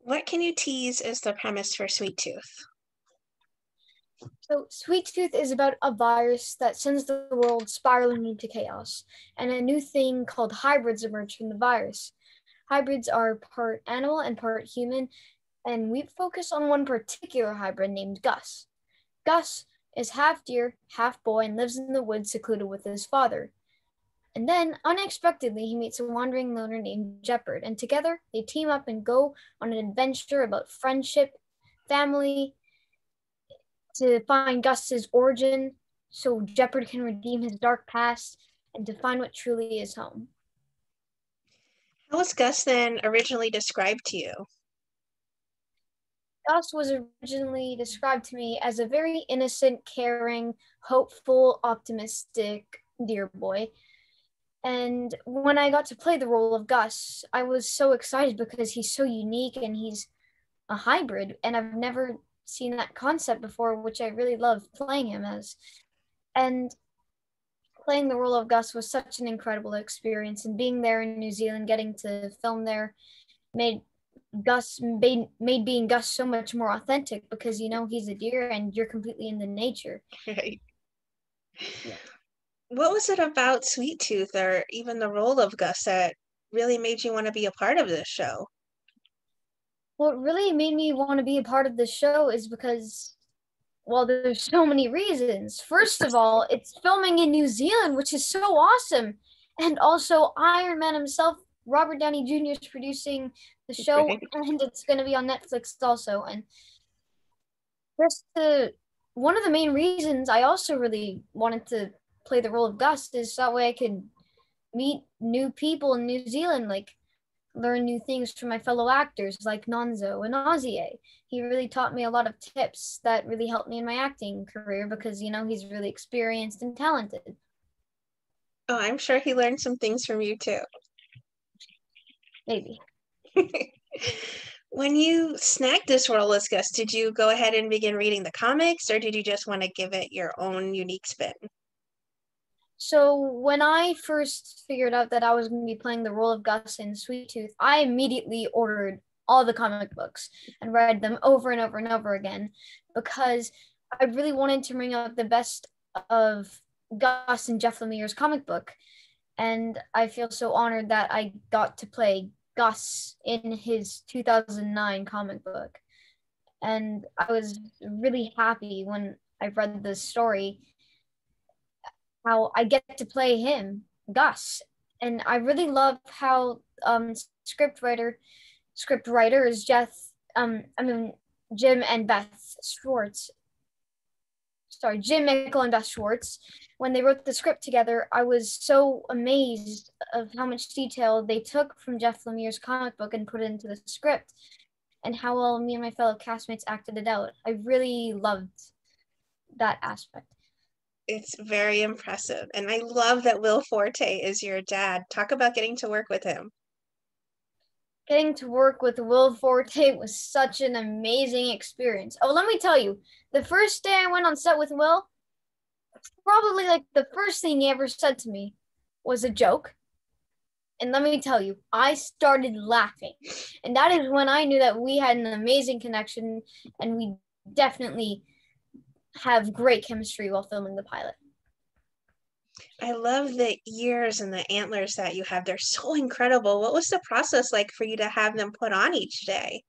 What can you tease is the premise for Sweet Tooth? So, Sweet Tooth is about a virus that sends the world spiraling into chaos, and a new thing called hybrids emerge from the virus. Hybrids are part animal and part human, and we focus on one particular hybrid named Gus. Gus is half deer, half boy, and lives in the woods secluded with his father. And then, unexpectedly, he meets a wandering loner named Jeopard, and together they team up and go on an adventure about friendship, family, to find Gus's origin so Jeopard can redeem his dark past and to find what truly is home. How was Gus then originally described to you? Gus was originally described to me as a very innocent, caring, hopeful, optimistic dear boy. And when I got to play the role of Gus, I was so excited because he's so unique and he's a hybrid, and I've never seen that concept before, which I really love playing him as. And playing the role of Gus was such an incredible experience, and being there in New Zealand, getting to film there, made made being Gus so much more authentic because he's a deer and you're completely in the nature. Right. Yeah. What was it about Sweet Tooth or even the role of Gus that really made you want to be a part of this show? What really made me want to be a part of the show is because, well, there's so many reasons. First of all, it's filming in New Zealand, which is so awesome. And also, Iron Man himself, Robert Downey Jr., is producing the show, Right. and it's going to be on Netflix also. And just the one of the main reasons I also really wanted to play the role of Gus is that way I could meet new people in New Zealand, like learn new things from my fellow actors like Nonzo and Ozier. He really taught me a lot of tips that really helped me in my acting career because he's really experienced and talented. Oh, I'm sure he learned some things from you too. Maybe. When you snagged this role as Gus, did you go ahead and begin reading the comics or did you just want to give it your own unique spin? So when I first figured out that I was going to be playing the role of Gus in Sweet Tooth, I immediately ordered all the comic books and read them over and over and over again because I really wanted to bring out the best of Gus and Jeff Lemire's comic book. And I feel so honored that I got to play Gus in his 2009 comic book. And I was really happy when I read the story how I get to play him, Gus. And I really love how script writers Jim and Beth Schwartz, sorry, Jim Mickle and Beth Schwartz, when they wrote the script together, I was so amazed of how much detail they took from Jeff Lemire's comic book and put it into the script, and how well me and my fellow castmates acted it out. I really loved that aspect. It's very impressive. And I love that Will Forte is your dad. Talk about getting to work with him. Getting to work with Will Forte was such an amazing experience. Oh, let me tell you, the first day I went on set with Will, probably like the first thing he ever said to me was a joke. And let me tell you, I started laughing. And that is when I knew that we had an amazing connection and we definitely have great chemistry while filming the pilot. I love the ears and the antlers that you have. They're so incredible. What was the process like for you to have them put on each day?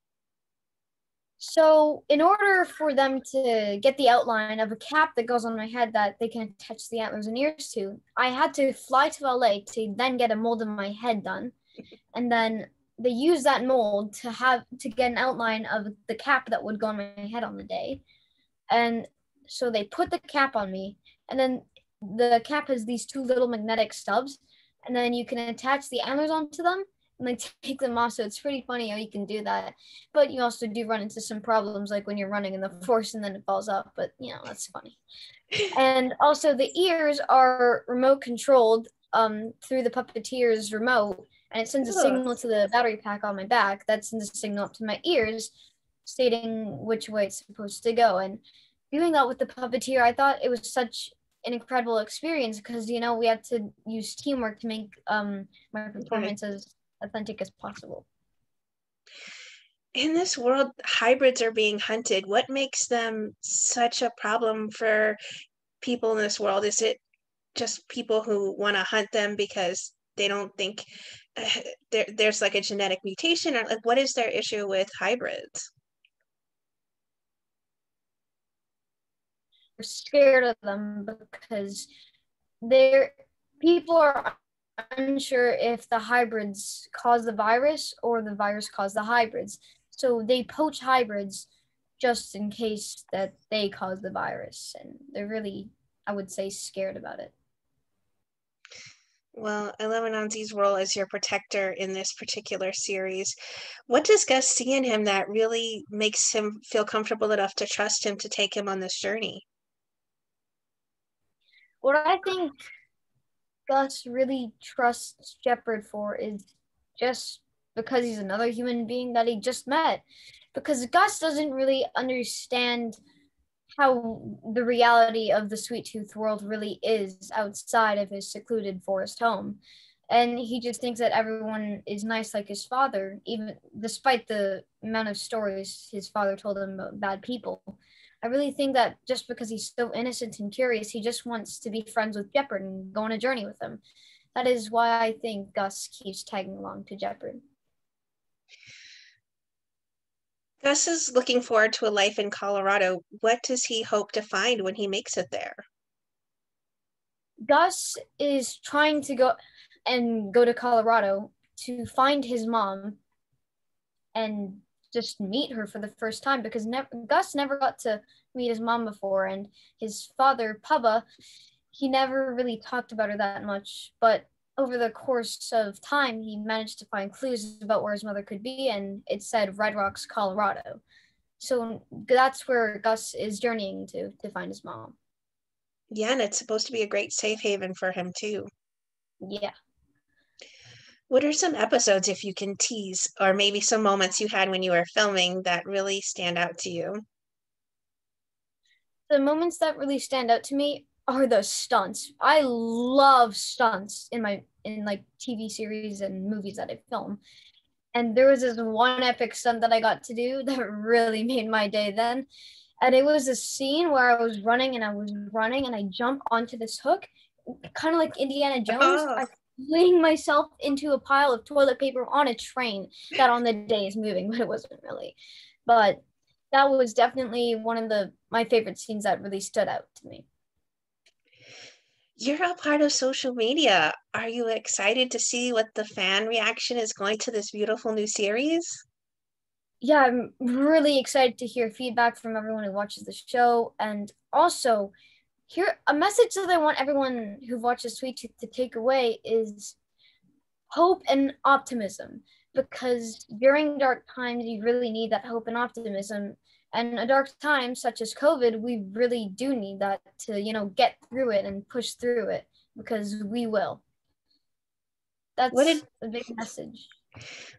So, in order for them to get the outline of a cap that goes on my head that they can attach the antlers and ears to, I had to fly to LA to then get a mold of my head done. And then they use that mold to get an outline of the cap that would go on my head on the day. And so they put the cap on me, and then the cap has these two little magnetic stubs, and then you can attach the antlers onto them and like take them off. So it's pretty funny how you can do that. But you also do run into some problems like when you're running in the force and then it falls off. But that's funny. And also the ears are remote controlled through the puppeteer's remote, and it sends a Ugh. signal to the battery pack on my back that sends a signal up to my ears stating which way it's supposed to go. And doing that with the puppeteer, I thought it was such an incredible experience because we had to use teamwork to make my Right. performance as authentic as possible. In this world, hybrids are being hunted. What makes them such a problem for people in this world? Is it just people who want to hunt them because they don't think uh, there's like a genetic mutation, or like what is their issue with hybrids? We're scared of them because they're people are unsure if the hybrids cause the virus or the virus caused the hybrids. So they poach hybrids just in case that they cause the virus. And they're really, I would say, scared about it. Well, Elemenanzi's role as your protector in this particular series, what does Gus see in him that really makes him feel comfortable enough to trust him to take him on this journey? What I think Gus really trusts Shepard for is just because he's another human being that he just met. Because Gus doesn't really understand how the reality of the Sweet Tooth world really is outside of his secluded forest home. And he just thinks that everyone is nice like his father, even despite the amount of stories his father told him about bad people. I really think that just because he's so innocent and curious, he just wants to be friends with Jeopard and go on a journey with him. That is why I think Gus keeps tagging along to Jeopard. Gus is looking forward to a life in Colorado. What does he hope to find when he makes it there? Gus is trying to go to Colorado to find his mom and just meet her for the first time because Gus never got to meet his mom before, and his father Pubba, he never really talked about her that much, but over the course of time he managed to find clues about where his mother could be, and it said Red Rocks, Colorado. So that's where Gus is journeying to find his mom. Yeah, and it's supposed to be a great safe haven for him too. Yeah. What are some episodes, if you can tease, or maybe some moments you had when you were filming that really stand out to you? The moments that really stand out to me are the stunts. I love stunts in like TV series and movies that I film. And there was this one epic stunt that I got to do that really made my day then. And it was a scene where I was running and I jump onto this hook, kind of like Indiana Jones. Oh, I fling myself into a pile of toilet paper on a train that on the day is moving, but it wasn't really. But that was definitely one of the my favorite scenes that really stood out to me. you're a part of social media. Are you excited to see what the fan reaction is going to this beautiful new series? Yeah, I'm really excited to hear feedback from everyone who watches the show. And also, here a message that I want everyone who watches Sweet Tooth to take away is hope and optimism. Because during dark times, you really need that hope and optimism. And a dark time such as COVID, we really do need that to, get through it and push through it because we will. What That's a a big message.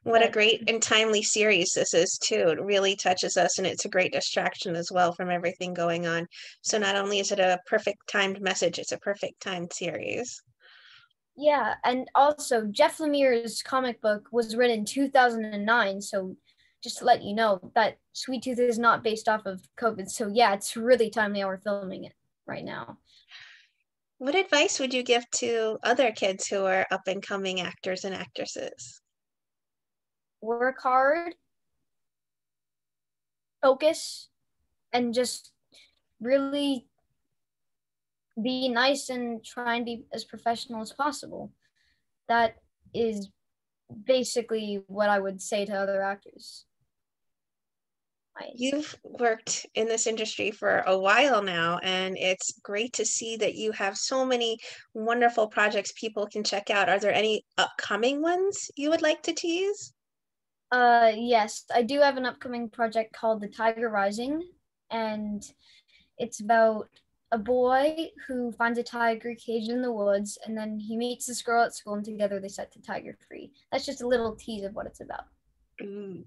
what a That great and timely series this is too. It really touches us and it's a great distraction as well from everything going on. So not only is it a perfect timed message, it's a perfect timed series. Yeah, and also Jeff Lemire's comic book was written in 2009, so just to let you know that Sweet Tooth is not based off of COVID. So yeah, it's really timely how we're filming it right now. What advice would you give to other kids who are up and coming actors and actresses? Work hard, focus, and just really be nice and try and be as professional as possible. That is basically what I would say to other actors. You've worked in this industry for a while now, and it's great to see that you have so many wonderful projects people can check out. Are there any upcoming ones you would like to tease? Yes, I do have an upcoming project called The Tiger Rising, and it's about a boy who finds a tiger caged in the woods, and then he meets this girl at school, and together they set the tiger free. That's just a little tease of what it's about. Ooh.